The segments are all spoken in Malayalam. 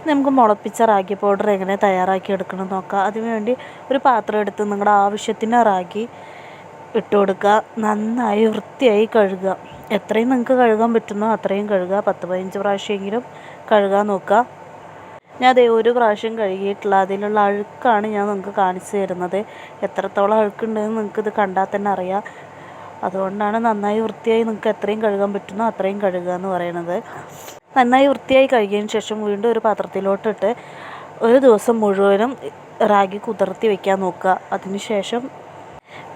നമുക്ക് മുളപ്പിച്ച റാഗി പൗഡർ എങ്ങനെ തയ്യാറാക്കി എടുക്കണം നോക്കാം. അതിനുവേണ്ടി ഒരു പാത്രം എടുത്ത് നിങ്ങളുടെ ആവശ്യത്തിന് റാഗി ഇട്ട് കൊടുക്കുക. നന്നായി വൃത്തിയായി കഴുകുക. എത്രയും നിങ്ങൾക്ക് കഴുകാൻ പറ്റുന്നോ അത്രയും കഴുകുക. 10-15 പ്രാവശ്യമെങ്കിലും കഴുകാൻ നോക്കുക. ഞാൻ അതേ ഒരു പ്രാവശ്യം കഴുകിയിട്ടുള്ള അതിലുള്ള അഴുക്കാണ് ഞാൻ നിങ്ങൾക്ക് കാണിച്ചു തരുന്നത്. എത്രത്തോളം അഴുക്കുണ്ടെന്ന് നിങ്ങൾക്കിത് കണ്ടാൽ തന്നെ അറിയാം. അതുകൊണ്ടാണ് നന്നായി വൃത്തിയായി നിങ്ങൾക്ക് എത്രയും കഴുകാൻ പറ്റുന്നോ അത്രയും കഴുകുക എന്ന് പറയുന്നത്. നന്നായി വൃത്തിയായി കഴുകിയതിന് ശേഷം വീണ്ടും ഒരു പാത്രത്തിലോട്ടിട്ട് ഒരു ദിവസം മുഴുവനും റാഗി കുതിർത്തി വയ്ക്കാൻ നോക്കുക. അതിനുശേഷം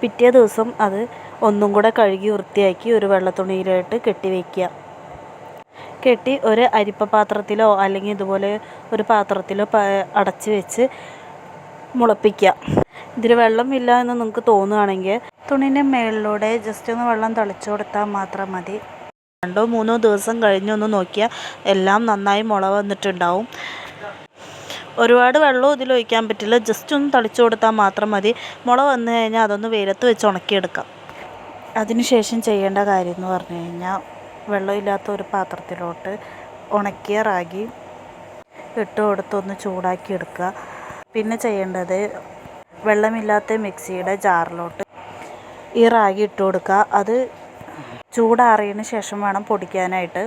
പിറ്റേ ദിവസം അത് ഒന്നും കൂടെ കഴുകി വൃത്തിയാക്കി ഒരു വെള്ളത്തുണിയിലായിട്ട് കെട്ടി വയ്ക്കുക. കെട്ടി ഒരു അരിപ്പ പാത്രത്തിലോ അല്ലെങ്കിൽ ഇതുപോലെ ഒരു പാത്രത്തിലോ അടച്ച് വെച്ച് മുളപ്പിക്കുക. ഇതിൽ വെള്ളമില്ല എന്ന് നിങ്ങൾക്ക് തോന്നുകയാണെങ്കിൽ തുണീൻ്റെ മേളിലൂടെ ജസ്റ്റ് ഒന്ന് വെള്ളം തളിച്ചു കൊടുത്താൽ മാത്രം മതി. 2-3 ദിവസം കഴിഞ്ഞൊന്ന് നോക്കിയാൽ എല്ലാം നന്നായി മുള വന്നിട്ടുണ്ടാവും. ഒരുപാട് വെള്ളവും ഇതിൽ ഒഴിക്കാൻ പറ്റില്ല. ജസ്റ്റ് ഒന്ന് തളിച്ചു കൊടുത്താൽ മാത്രം മതി. മുള വന്നു കഴിഞ്ഞാൽ അതൊന്ന് വെയിലത്ത് വെച്ച് ഉണക്കിയെടുക്കാം. അതിനുശേഷം ചെയ്യേണ്ട കാര്യം എന്ന് പറഞ്ഞു കഴിഞ്ഞാൽ വെള്ളമില്ലാത്ത ഒരു പാത്രത്തിലോട്ട് ഉണക്കിയ റാഗി ഇട്ട് കൊടുത്തൊന്ന് ചൂടാക്കി എടുക്കുക. പിന്നെ ചെയ്യേണ്ടത് വെള്ളമില്ലാത്ത മിക്സിയുടെ ജാറിലോട്ട് ഈ റാഗി ഇട്ട് കൊടുക്കുക. അത് ചൂടാറിയതിന് ശേഷം വേണം പൊടിക്കാനായിട്ട്.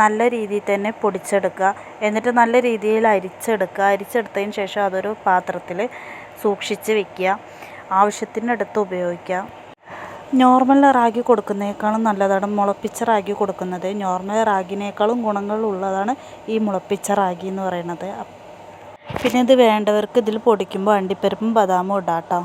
നല്ല രീതിയിൽ തന്നെ പൊടിച്ചെടുക്കുക. എന്നിട്ട് നല്ല രീതിയിൽ അരിച്ചെടുക്കുക. അരിച്ചെടുത്തതിന് ശേഷം അതൊരു പാത്രത്തിൽ സൂക്ഷിച്ച് വയ്ക്കുക. ആവശ്യത്തിനടുത്ത് ഉപയോഗിക്കുക. നോർമൽ റാഗി കൊടുക്കുന്നതിനേക്കാളും നല്ലതാണ് മുളപ്പിച്ച റാഗി കൊടുക്കുന്നത്. നോർമൽ റാഗിനേക്കാളും ഗുണങ്ങളുള്ളതാണ് ഈ മുളപ്പിച്ച റാഗി എന്ന് പറയുന്നത്. പിന്നെ ഇത് വേണ്ടവർക്ക് ഇതിൽ പൊടിക്കുമ്പോൾ അണ്ടിപ്പരിപ്പും ബദാമും ഇടാം കേട്ടോ.